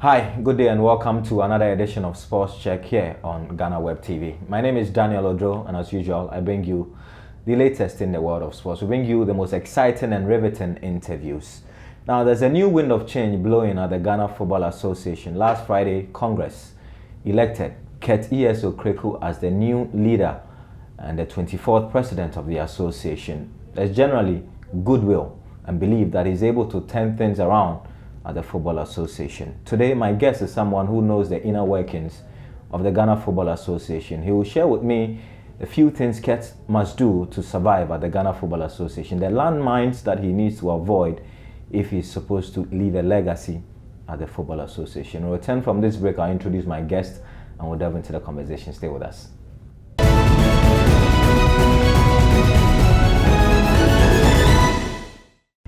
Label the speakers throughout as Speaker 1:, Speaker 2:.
Speaker 1: Hi, good day and welcome to another edition of Sports Check here on Ghana Web TV. My name is Daniel Odro, and as usual, I bring you the latest in the world of sports. We bring you the most exciting and riveting interviews. Now, there's a new wind of change blowing at the Ghana Football Association. Last Friday, Congress elected Ket E.S.O. Kreku as the new leader and the 24th president of the association. There's generally goodwill and belief that he's able to turn things around at the Football Association. Today, my guest is someone who knows the inner workings of the Ghana Football Association. He will share with me a few things Ket must do to survive at the Ghana Football Association, the landmines that he needs to avoid if he's supposed to leave a legacy at the Football Association. We'll return from this break. I'll introduce my guest and we'll delve into the conversation. Stay with us.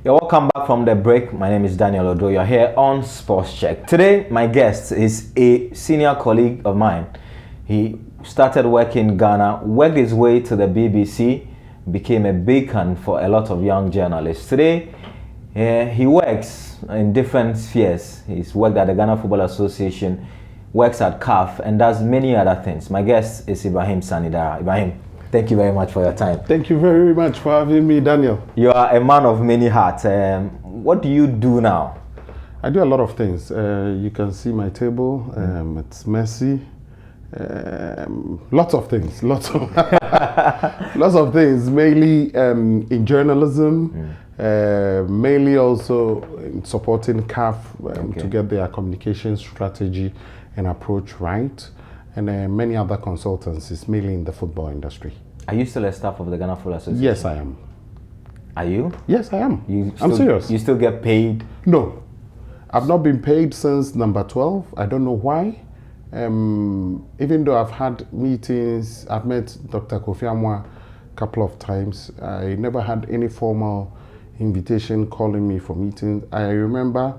Speaker 1: You're welcome back from the break. My name is Daniel Odo. You're here on Sports Check. Today, my guest is a senior colleague of mine. He started working in Ghana, worked his way to the BBC, became a beacon for a lot of young journalists. Today, he works in different spheres. He's worked at the Ghana Football Association, works at CAF, and does many other things. My guest is Ibrahim Saani Daara. Ibrahim, thank you very much for your time.
Speaker 2: Thank you very much for having me, Daniel.
Speaker 1: You are a man of many hats. What do you do now?
Speaker 2: I do a lot of things. You can see my table. It's messy. Lots of things. Lots of things. Mainly in journalism. Mainly also in supporting CAF to get their communication strategy and approach right. And many other consultancies, mainly in the football industry.
Speaker 1: Are you still a staff of the Ghana Football Association?
Speaker 2: Yes, I am.
Speaker 1: Are you?
Speaker 2: Yes, I am. I'm serious.
Speaker 1: You still get paid?
Speaker 2: No. I've not been paid since number 12. I don't know why. Even though I've had meetings, I've met Dr. Kofi Amwa a couple of times. I never had any formal invitation calling me for meetings. I remember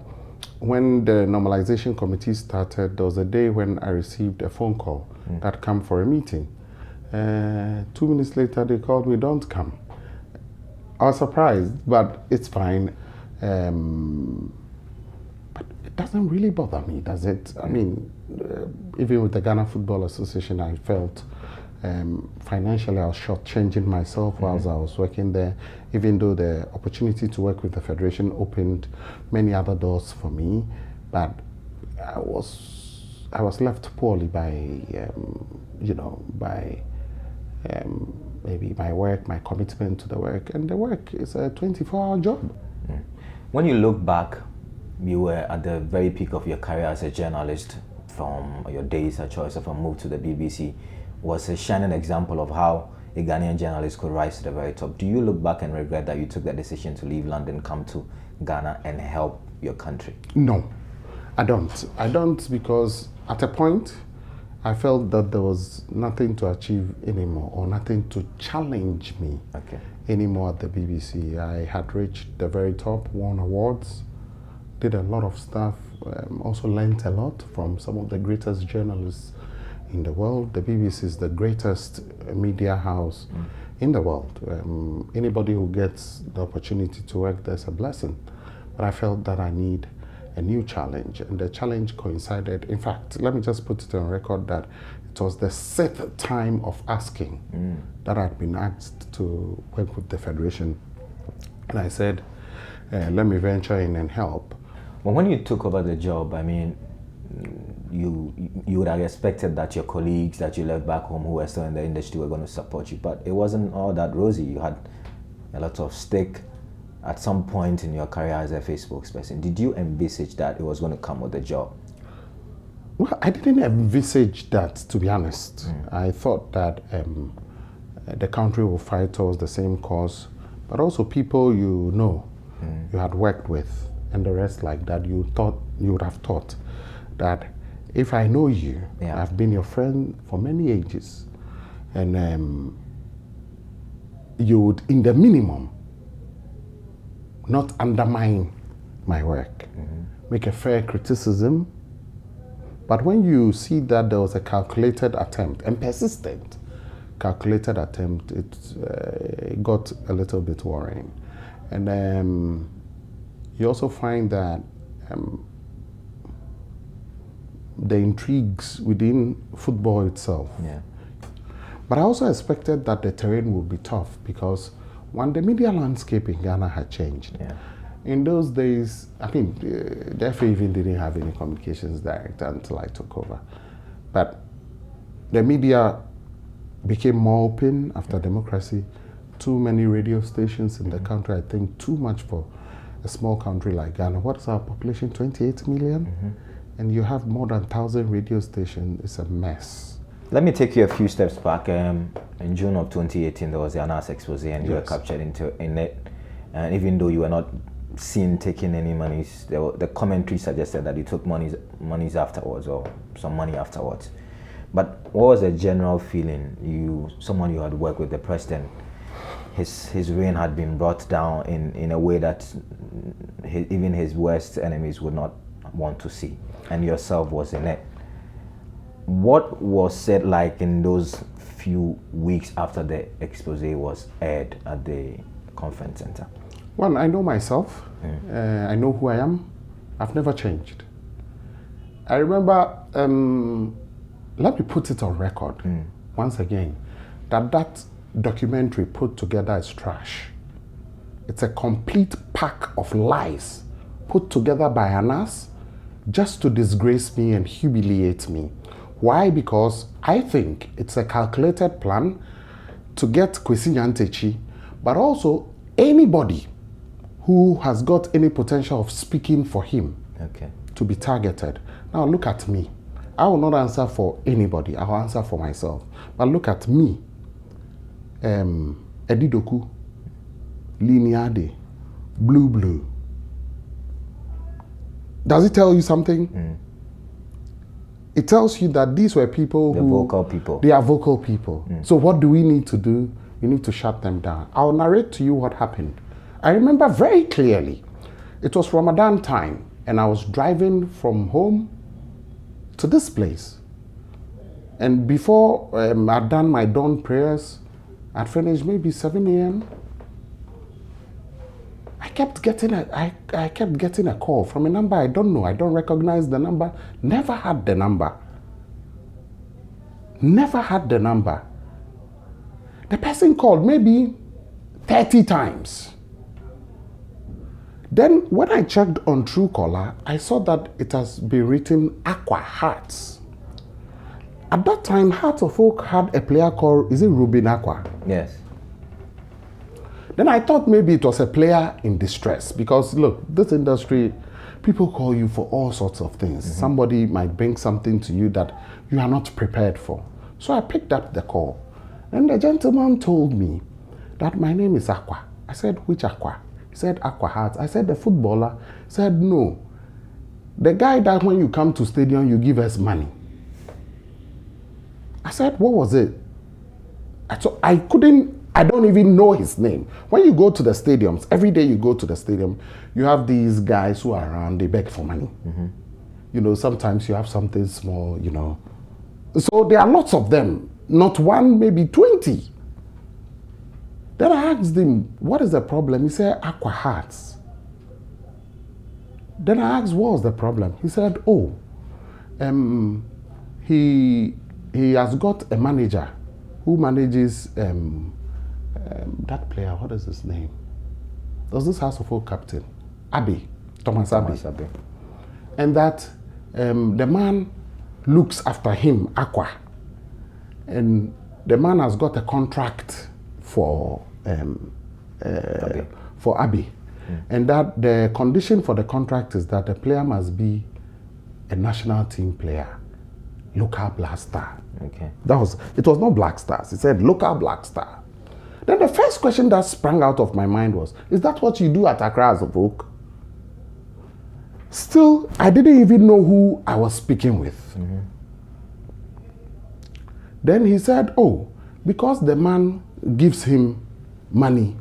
Speaker 2: when the normalization committee started, there was a day when I received a phone call that come for a meeting. 2 minutes later, they called me, don't come. I was surprised, but it's fine. But it doesn't really bother me, does it? I mean, even with the Ghana Football Association, I felt financially I was shortchanging myself whilst I was working there, even though the opportunity to work with the Federation opened many other doors for me, but I was left poorly by, maybe my work, my commitment to the work, and the work is a 24-hour job.
Speaker 1: When you look back, you were at the very peak of your career as a journalist. From your days at Choice of a move to the BBC was a shining example of how a Ghanaian journalist could rise to the very top. Do you look back and regret that you took the decision to leave London, come to Ghana and help your country?
Speaker 2: No, I don't. I don't, because at a point I felt that there was nothing to achieve anymore, or nothing to challenge me anymore at the BBC. I had reached the very top, won awards, did a lot of stuff, also learned a lot from some of the greatest journalists in the world. The BBC is the greatest media house in the world. Anybody who gets the opportunity to work there's a blessing. But I felt that I need a new challenge, and the challenge coincided. In fact, let me just put it on record that it was the 6th time of asking that I'd been asked to work with the Federation. And I said, let me venture in and help.
Speaker 1: Well, when you took over the job, I mean, you would have expected that your colleagues that you left back home who were still in the industry were going to support you, but it wasn't all that rosy. You had a lot of stake at some point in your career as a Facebook spokesperson. Did you envisage that it was going to come with the job?
Speaker 2: Well, I didn't envisage that, to be honest. I thought that the country will fight towards the same cause, but also people you know, you had worked with, and the rest like that, you would have thought that if I know you, I've been your friend for many ages, and you would, in the minimum, not undermine my work, make a fair criticism. But when you see that there was a calculated attempt, and persistent calculated attempt, it got a little bit worrying. And you also find that the intrigues within football itself.
Speaker 1: Yeah.
Speaker 2: But I also expected that the terrain would be tough because when the media landscape in Ghana had changed.
Speaker 1: Yeah.
Speaker 2: In those days, I mean, the GFA even didn't have any communications director until I took over. But the media became more open after democracy. Too many radio stations in the country, I think too much for a small country like Ghana. What's our population? 28 million? And you have more than 1,000 radio stations. It's a mess.
Speaker 1: Let me take you a few steps back. In June of 2018, there was the Anas expose, and you were captured in it. And even though you were not seen taking any monies, the commentary suggested that you took monies afterwards, or some money afterwards. But what was the general feeling? Someone you had worked with, the president, his reign had been brought down in a way that even his worst enemies would not want to see, and yourself was in it. What was it like in those few weeks after the expose was aired at the conference center?
Speaker 2: Well, I know myself. I know who I am. I've never changed. I remember, let me put it on record once again, that documentary put together is trash. It's a complete pack of lies put together by Anas just to disgrace me and humiliate me. Why? Because I think it's a calculated plan to get Kwesi Nyantakyi, but also anybody who has got any potential of speaking for him to be targeted. Now look at me. I will not answer for anybody. I will answer for myself. But look at me. Edidoku, Lineade, Blue. Does it tell you something? It tells you that these were people
Speaker 1: vocal people.
Speaker 2: They are vocal people. So what do we need to do? We need to shut them down. I'll narrate to you what happened. I remember very clearly. It was Ramadan time, and I was driving from home to this place. And before I'd done my dawn prayers, I'd finished maybe 7 a.m. I kept getting a call from a number I don't know. I don't recognize the number. Never had the number. The person called maybe 30 times. Then when I checked on Truecaller, I saw that it has been written Aqua Hearts. At that time, Hearts of Oak had a player called, is it Ruben Aqua?
Speaker 1: Yes.
Speaker 2: Then I thought maybe it was a player in distress because look, this industry, people call you for all sorts of things. Somebody might bring something to you that you are not prepared for. So I picked up the call. And the gentleman told me that my name is Aqua. I said, which Aqua? He said, Aqua Hearts. I said, the footballer? He said, no. The guy that when you come to stadium, you give us money. I said, what was it? So I don't even know his name. When you go to the stadiums, every day you go to the stadium, you have these guys who are around, they beg for money. You know, sometimes you have something small, you know. So there are lots of them, not one, maybe 20. Then I asked him, what is the problem? He said, Aqua Hearts. Then I asked, what was the problem? He said, oh, he has got a manager who manages that player, what is his name? There's this House of Oak captain, Thomas Abbey. And that the man looks after him, Aqua. And the man has got a contract for Abbey. And that the condition for the contract is that the player must be a national team player, local Black Star. It was not Black Stars, it said local Black Star. Then the first question that sprang out of my mind was, is that what you do at Accra as a Oak? Still, I didn't even know who I was speaking with. Then he said, oh, because the man gives him money,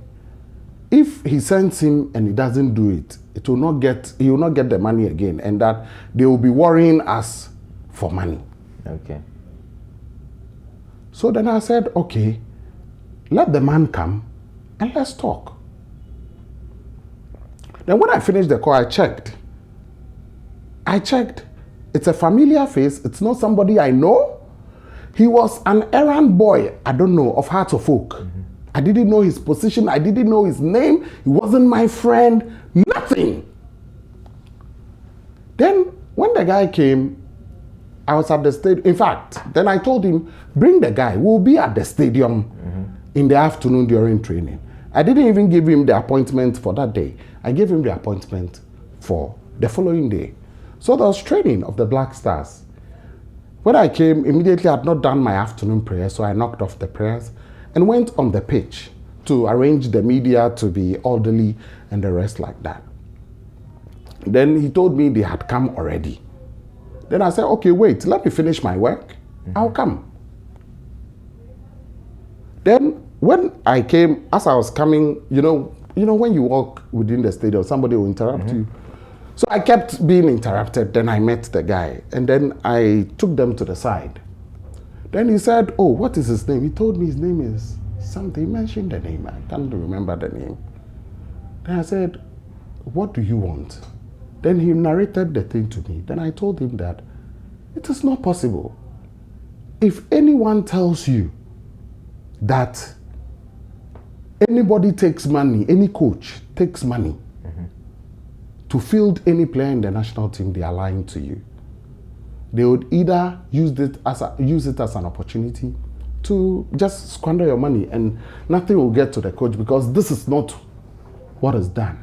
Speaker 2: if he sends him and he doesn't do it, he will not get the money again, and that they will be worrying us for money. So then I said, okay, let the man come and let's talk. Then when I finished the call, I checked. It's a familiar face. It's not somebody I know. He was an errand boy, I don't know, of Heart of Oak. I didn't know his position. I didn't know his name. He wasn't my friend. Nothing. Then when the guy came, I was at the stadium. In fact, then I told him, bring the guy. We'll be at the stadium in the afternoon during training. I didn't even give him the appointment for that day. I gave him the appointment for the following day. So there was training of the Black Stars. When I came, immediately I had not done my afternoon prayer, so I knocked off the prayers and went on the pitch to arrange the media to be orderly and the rest like that. Then he told me they had come already. Then I said, okay, wait, let me finish my work. I'll come. Then when I came, as I was coming, you know when you walk within the stadium, somebody will interrupt you. So I kept being interrupted. Then I met the guy, and then I took them to the side. Then he said, oh, what is his name? He told me his name is something. He mentioned the name. I can't remember the name. Then I said, what do you want? Then he narrated the thing to me. Then I told him that it is not possible. If anyone tells you that anybody takes money, any coach takes money to field any player in the national team, they are lying to you. They would either use it as an opportunity to just squander your money, and nothing will get to the coach because this is not what is done.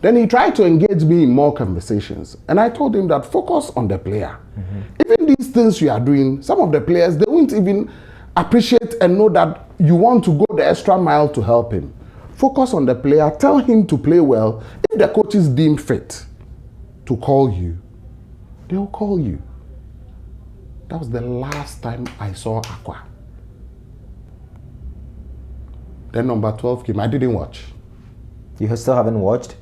Speaker 2: Then he tried to engage me in more conversations, and I told him that focus on the player. Even these things you are doing, some of the players, they won't even appreciate and know that you want to go the extra mile to help him. Focus on the player, tell him to play well. If the coaches deem fit to call you, they will call you. That was the last time I saw Aqua. Then number 12 came. I didn't watch.
Speaker 1: You still haven't watched?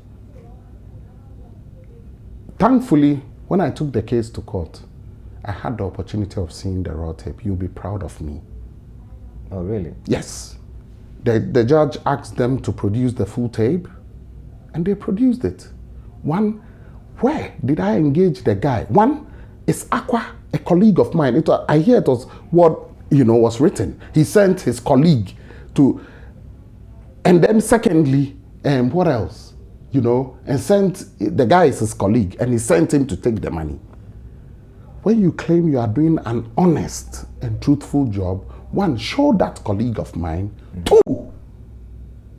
Speaker 2: Thankfully, when I took the case to court, I had the opportunity of seeing the raw tape. You'll be proud of me.
Speaker 1: Oh, really?
Speaker 2: Yes. The judge asked them to produce the full tape, and they produced it. One, where did I engage the guy? One, is Aqua a colleague of mine? I hear it was what was written. He sent his colleague to, and then secondly, what else? And sent, the guy is his colleague, and he sent him to take the money. When you claim you are doing an honest and truthful job, one, show that colleague of mine. Two,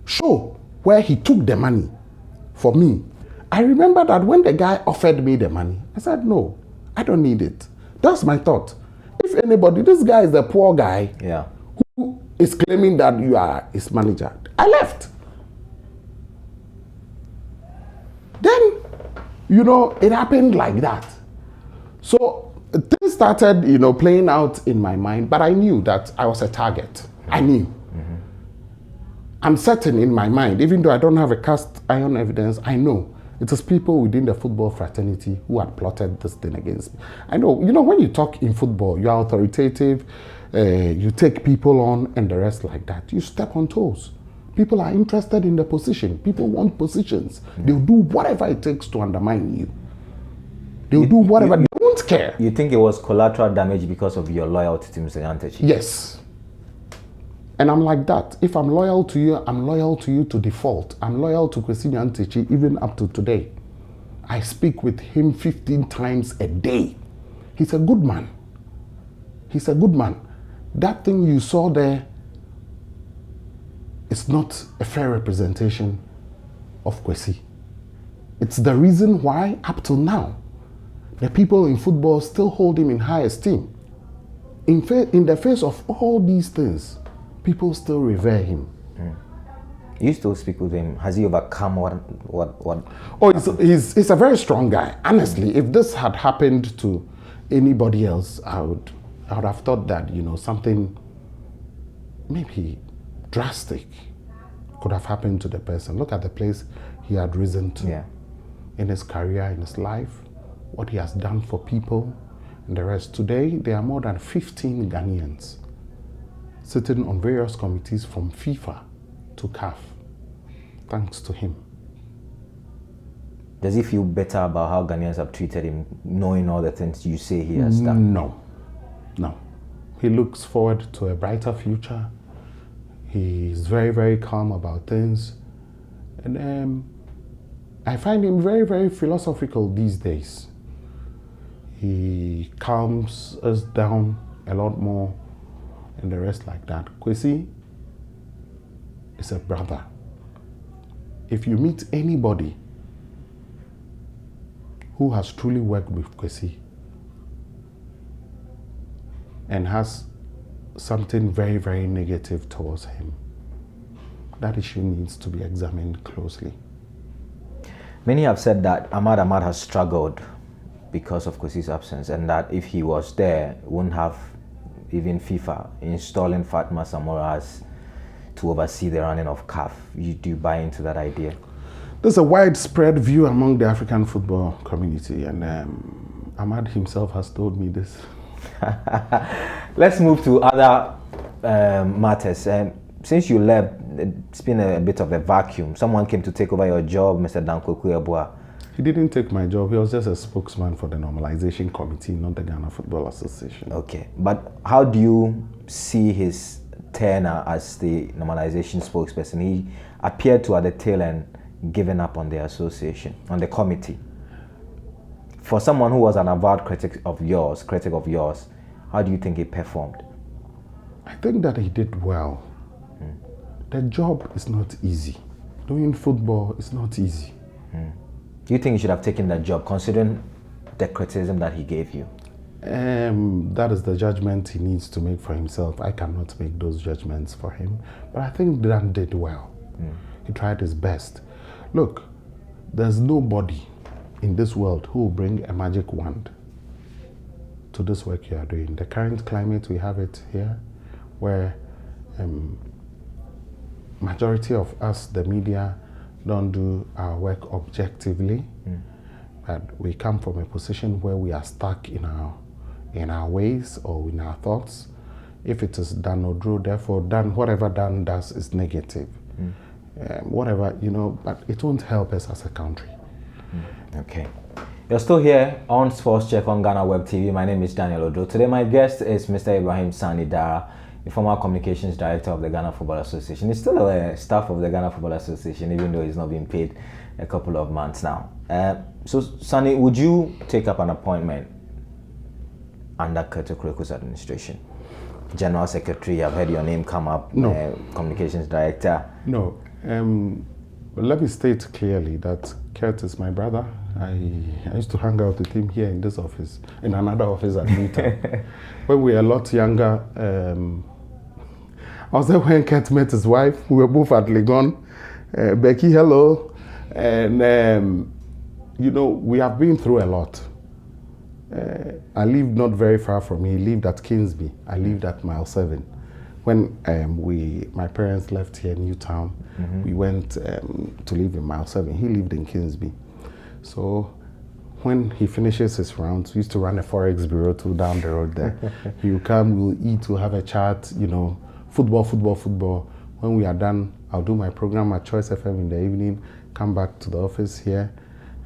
Speaker 2: show where he took the money for me. I remember that when the guy offered me the money, I said, no, I don't need it. That's my thought. If anybody, this guy is the poor guy who is claiming that you are his manager. I left. Then, it happened like that. So things started, playing out in my mind, but I knew that I was a target. I knew. I'm certain in my mind, even though I don't have a cast iron evidence, I know it is people within the football fraternity who had plotted this thing against me. I know, when you talk in football, you are authoritative, you take people on and the rest like that. You step on toes. People are interested in the position. People want positions. They'll do whatever it takes to undermine you. They'll do whatever. They won't care.
Speaker 1: You think it was collateral damage because of your loyalty to Mr. Nyantakyi?
Speaker 2: Yes. And I'm like that. If I'm loyal to you, I'm loyal to you to default. I'm loyal to Kwesi Nyantakyi even up to today. I speak with him 15 times a day. He's a good man. He's a good man. That thing you saw there is not a fair representation of Kwesi. It's the reason why, up till now, the people in football still hold him in high esteem. In the face of all these things, people still revere him.
Speaker 1: You still speak with him. Has he overcome what?
Speaker 2: Oh, he's a very strong guy. Honestly, if this had happened to anybody else, I would have thought that, something maybe drastic could have happened to the person. Look at the place he had risen to in his career, in his life, what he has done for people and the rest. Today, there are more than 15 Ghanaians sitting on various committees from FIFA to CAF, thanks to him.
Speaker 1: Does he feel better about how Ghanaians have treated him, knowing all the things you say he has done?
Speaker 2: No. He looks forward to a brighter future. He's very, very calm about things. And I find him very, very philosophical these days. He calms us down a lot more and the rest like that. Kwesi is a brother. If you meet anybody who has truly worked with Kwesi and has something very, very negative towards him, that issue needs to be examined closely.
Speaker 1: Many have said that Ahmad has struggled because of Kwesi's absence, and that if he was there, wouldn't have even FIFA installing Fatma Samora to oversee the running of CAF. Do you buy into that idea?
Speaker 2: There's a widespread view among the African football community, and Ahmad himself has told me this.
Speaker 1: Let's move to other matters. Since you left, it's been a bit of a vacuum. Someone came to take over your job, Mr. Dankweku Yeboah.
Speaker 2: He didn't take my job. He was just a spokesman for the Normalization Committee, not the Ghana Football Association.
Speaker 1: Okay, but how do you see his tenure as the Normalization spokesperson? He appeared to, at the tail end, given up on the association, on the committee. For someone who was an avowed critic of yours, how do you think he performed?
Speaker 2: I think that he did well. The job is not easy. Doing football is not easy.
Speaker 1: Do you think he should have taken that job, considering the criticism that he gave you?
Speaker 2: That is the judgment he needs to make for himself. I cannot make those judgments for him. But I think Dan did well. He tried his best. Look, there's nobody in this world who will bring a magic wand to this work you are doing. The current climate, we have it here, where majority of us, the media, don't do our work objectively. But we come from a position where we are stuck in our ways or in our thoughts. If it is Dan Odro, therefore whatever Dan does is negative. Whatever, but it won't help us as a country.
Speaker 1: Okay. You're still here on Sports Check on Ghana Web TV. My name is Daniel Odro. Today my guest is Mr. Ibrahim Saani Daara, the former communications director of the Ghana Football Association. He's still a staff of the Ghana Football Association, even though he's not being paid a couple of months now. So, Saani, would you take up an appointment under Kurto Kureku's administration? General Secretary, I've heard your name come up.
Speaker 2: No.
Speaker 1: Communications Director.
Speaker 2: No. Let me state clearly that Kurt is my brother. I used to hang out with him here in this office, in another office at Newtown. When we were a lot younger, I was there when Kurt met his wife. We were both at Legon. Becky, hello. And, we have been through a lot. I lived not very far from him. He lived at Kingsby. I lived at Mile 7. When my parents left here in Newtown, we went to live in Mile 7. He lived in Kingsby. So when he finishes his rounds, we used to run a Forex bureau too down the road there. He will come, we'll eat, we'll have a chat, football. When we are done, I'll do my program at Choice FM in the evening, come back to the office here,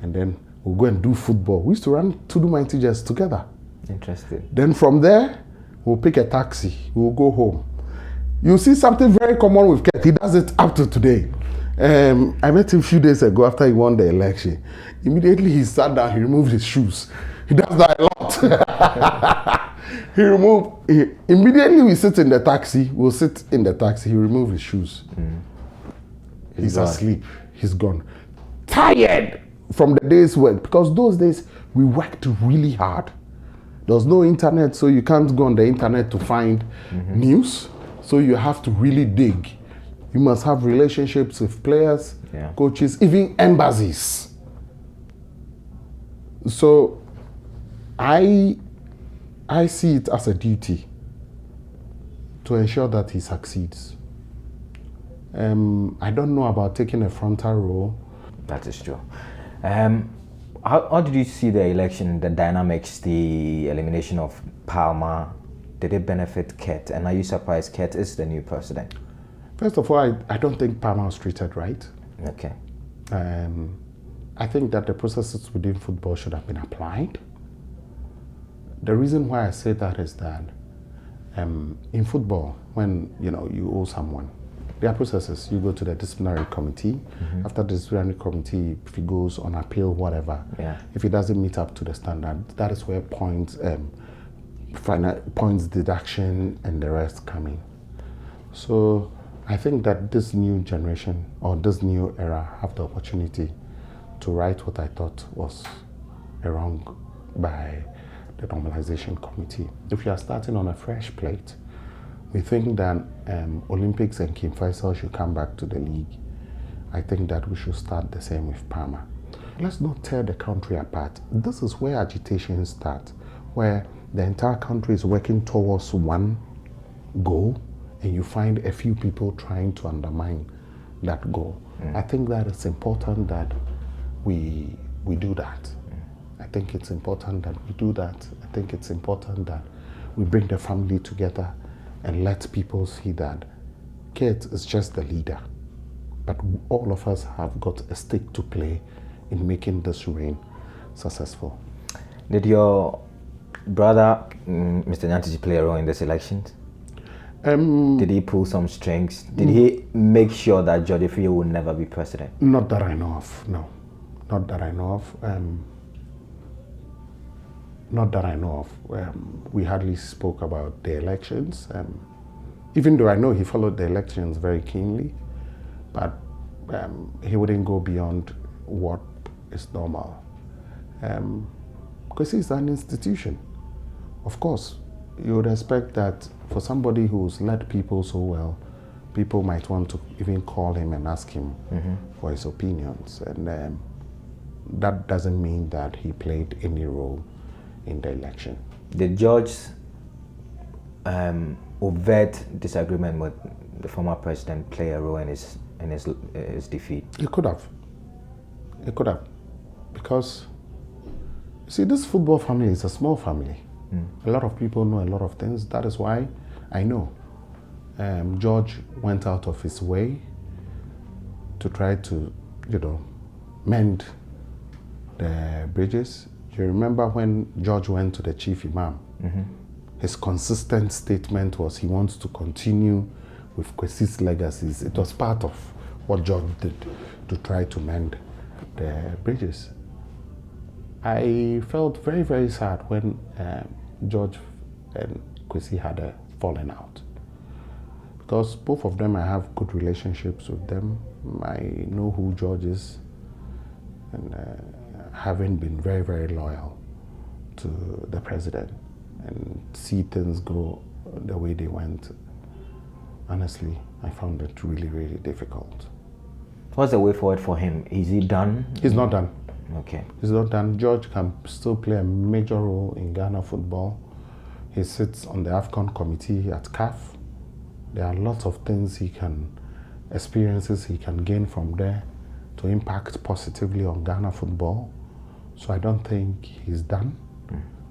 Speaker 2: and then we'll go and do football. We used to run to do my teachers together.
Speaker 1: Interesting.
Speaker 2: Then from there, we'll pick a taxi, we'll go home. You see something very common with Kurt. He does it up to today. I met him a few days ago after he won the election. Immediately he sat down, he removed his shoes. He does that a lot. Immediately we sit in the taxi, he removed his shoes. He's asleep, he's gone. Tired from the day's work, because those days we worked really hard. There was no internet, so you can't go on the internet to find news. So you have to really dig. You must have relationships with players, coaches, even embassies. So I see it as a duty to ensure that he succeeds. I don't know about taking a frontal role.
Speaker 1: That is true. How did you see the election, the dynamics, the elimination of Palmer? Did it benefit Kurt? And are you surprised Kurt is the new president?
Speaker 2: First of all, I don't think Palmer was treated right.
Speaker 1: Okay.
Speaker 2: I think that the processes within football should have been applied. The reason why I say that is that in football, when you owe someone, there are processes. You go to the disciplinary committee. After the disciplinary committee, if he goes on appeal, whatever, if he doesn't meet up to the standard, that is where points deduction and the rest come in. So I think that this new generation or this new era have the opportunity to right what I thought was a wrong by the normalization committee. If you are starting on a fresh plate, we think that Olympics and Kim Faisal should come back to the league. I think that we should start the same with Parma. Let's not tear the country apart. This is where agitation starts, where the entire country is working towards one goal, and you find a few people trying to undermine that goal. I think that it's important that we do that. I think it's important that we do that. I think it's important that we bring the family together and let people see that Kate is just the leader, but all of us have got a stake to play in making this reign successful.
Speaker 1: Did your brother, Mr. Nyantakyi, play a role in this election? Did he pull some strings? Did he make sure that George Efio would never be president?
Speaker 2: Not that I know of, no. Not that I know of. Not that I know of. We hardly spoke about the elections, even though I know he followed the elections very keenly, but he wouldn't go beyond what is normal. Because it's an institution. Of course, you would expect that for somebody who's led people so well, people might want to even call him and ask him for his opinions. And that doesn't mean that he played any role in the election.
Speaker 1: Did George's overt disagreement with the former president play a role in his defeat?
Speaker 2: It could have. It could have. Because, see, this football family is a small family. A lot of people know a lot of things. That is why I know George went out of his way to try to, mend the bridges. You remember when George went to the chief imam, his consistent statement was he wants to continue with Kwesi's legacies. It was part of what George did to try to mend the bridges. I felt very, very sad when George and Kwesi had a falling out, because both of them, I have good relationships with them. I know who George is, and having been very, very loyal to the president and see things go the way they went, honestly, I found it really, really difficult.
Speaker 1: What's the way forward for him? Is he done?
Speaker 2: He's not done.
Speaker 1: Okay.
Speaker 2: He's not done. George can still play a major role in Ghana football. He sits on the AFCON committee at CAF. There are lots of things experiences he can gain from there to impact positively on Ghana football. So I don't think he's done.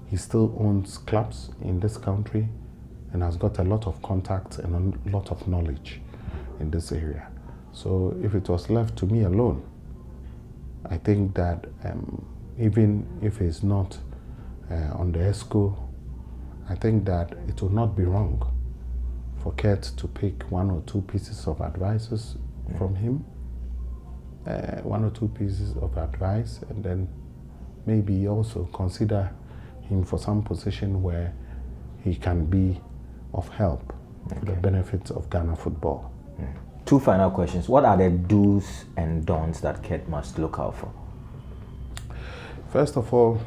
Speaker 2: He still owns clubs in this country and has got a lot of contacts and a lot of knowledge in this area. So if it was left to me alone, I think that even if he's not on the ESCO, I think that it would not be wrong for Kurt to pick one or two pieces of advice from him, one or two pieces of advice, and then maybe also consider him for some position where he can be of help for the benefits of Ghana football.
Speaker 1: Two final questions. What are the do's and don'ts that Kurt must look out for?
Speaker 2: First of all,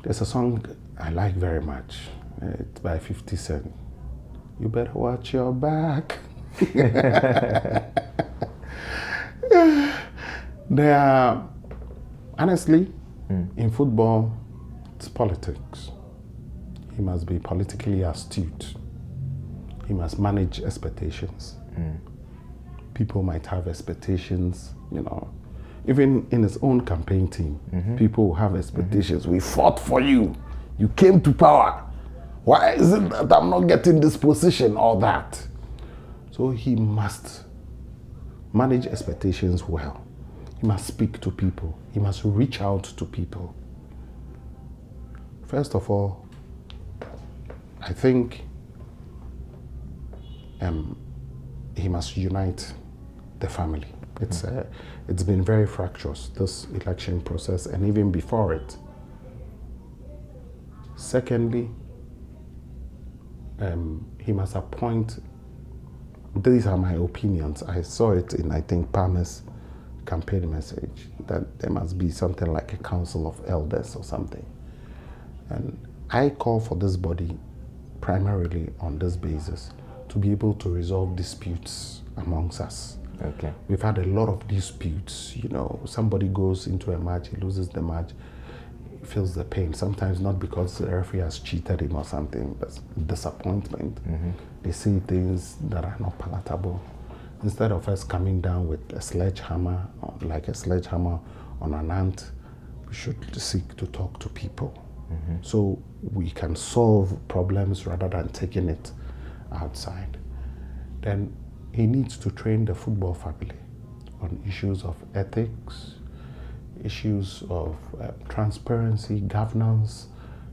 Speaker 2: there's a song I like very much. It's by 50 Cent. You better watch your back. There are, honestly, in football, it's politics. He must be politically astute. He must manage expectations. People might have expectations, even in his own campaign team, people have expectations. We fought for you. You came to power. Why is it that I'm not getting this position or that? So he must manage expectations well. He must speak to people. He must reach out to people. First of all, I think he must unite the family. It's been very fractious, this election process, and even before it. Secondly, he must appoint, these are my opinions, I saw it in, I think, Palmer's campaign message, that there must be something like a council of elders or something. And I call for this body primarily on this basis to be able to resolve disputes amongst us.
Speaker 1: Okay.
Speaker 2: We've had a lot of disputes, somebody goes into a match, he loses the match, he feels the pain, sometimes not because the referee has cheated him or something, but disappointment. They see things that are not palatable. Instead of us coming down with a sledgehammer, like a sledgehammer on an ant, we should seek to talk to people. So we can solve problems rather than taking it outside. Then he needs to train the football family on issues of ethics, issues of transparency, governance,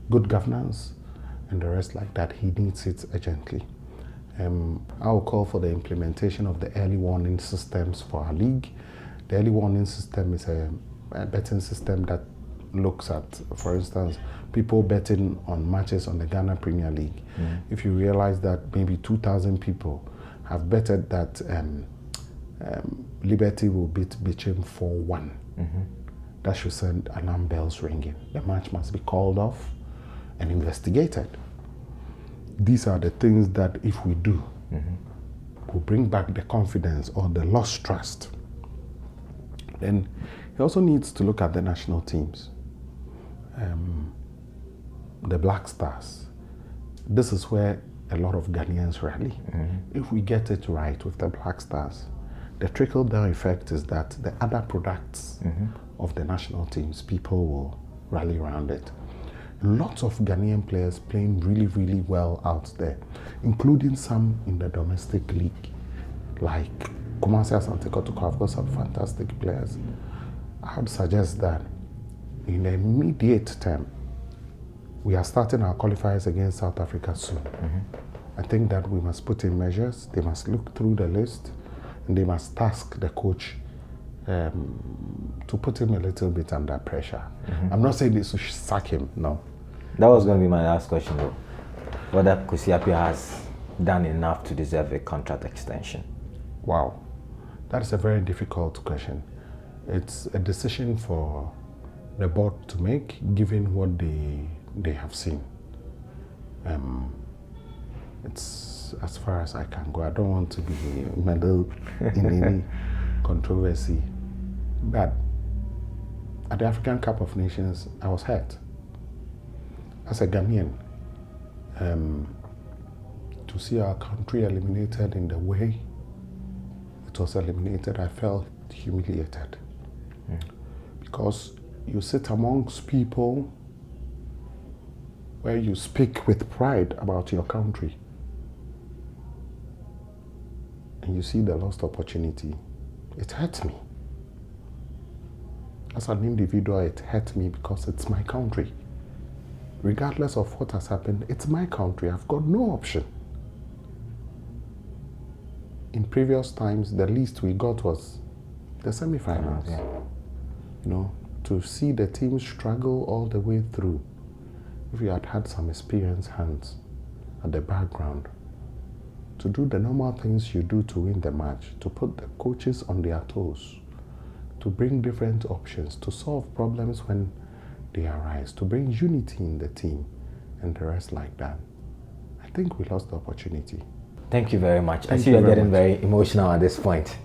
Speaker 2: good governance, and the rest like that. He needs it urgently. I will call for the implementation of the early warning systems for our league. The early warning system is a betting system that looks at, for instance, people betting on matches on the Ghana Premier League. If you realize that maybe 2,000 people have betted that Liberty will beat Bichim 4-1, that should send alarm bells ringing. The match must be called off and investigated. These are the things that if we do, will bring back the confidence or the lost trust. Then he also needs to look at the national teams. The Black Stars. This is where a lot of Ghanaians rally. If we get it right with the Black Stars, the trickle-down effect is that the other products of the national teams, people will rally around it. Lots of Ghanaian players playing really, really well out there, including some in the domestic league, like Kumasi Asante Kotoko. I've got some fantastic players. I would suggest that in the immediate term, we are starting our qualifiers against South Africa soon. I think that we must put in measures. They must look through the list, and they must task the coach to put him a little bit under pressure. I'm not saying they should sack him, no.
Speaker 1: That was going to be my last question, though. Whether Kwesi has done enough to deserve a contract extension.
Speaker 2: Wow, that is a very difficult question. It's a decision for the board to make, given what they have seen. It's as far as I can go. I don't want to be meddled in any controversy. But at the African Cup of Nations, I was hurt. As a Ghanaian, to see our country eliminated in the way it was eliminated, I felt humiliated. Because you sit amongst people where you speak with pride about your country, and you see the lost opportunity. It hurts me. As an individual, it hurts me because it's my country. Regardless of what has happened, it's my country. I've got no option. In previous times, the least we got was the semi-finals. To see the team struggle all the way through. If you had some experienced hands at the background, to do the normal things you do to win the match, to put the coaches on their toes, to bring different options, to solve problems when they arise, to bring unity in the team, and the rest like that. I think we lost the opportunity.
Speaker 1: Thank you very much. I see you're getting very emotional at this point.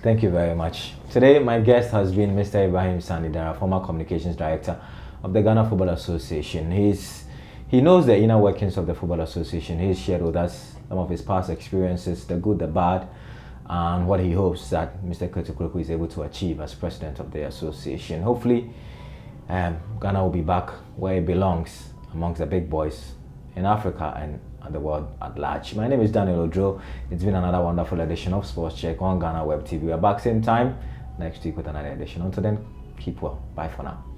Speaker 1: Thank you very much. Today, my guest has been Mr. Ibrahim Saani Daara, former communications director of the Ghana Football Association. He knows the inner workings of the Football Association. He's shared with us some of his past experiences, the good, the bad, and what he hopes that Mr. Kwesi is able to achieve as president of the association. Hopefully, Ghana will be back where it belongs, amongst the big boys in Africa and the world at large. My name is Daniel Odro. It's been another wonderful edition of Sports Check on Ghana Web TV. We're back same time, next week with another edition. Until then, keep well. Bye for now.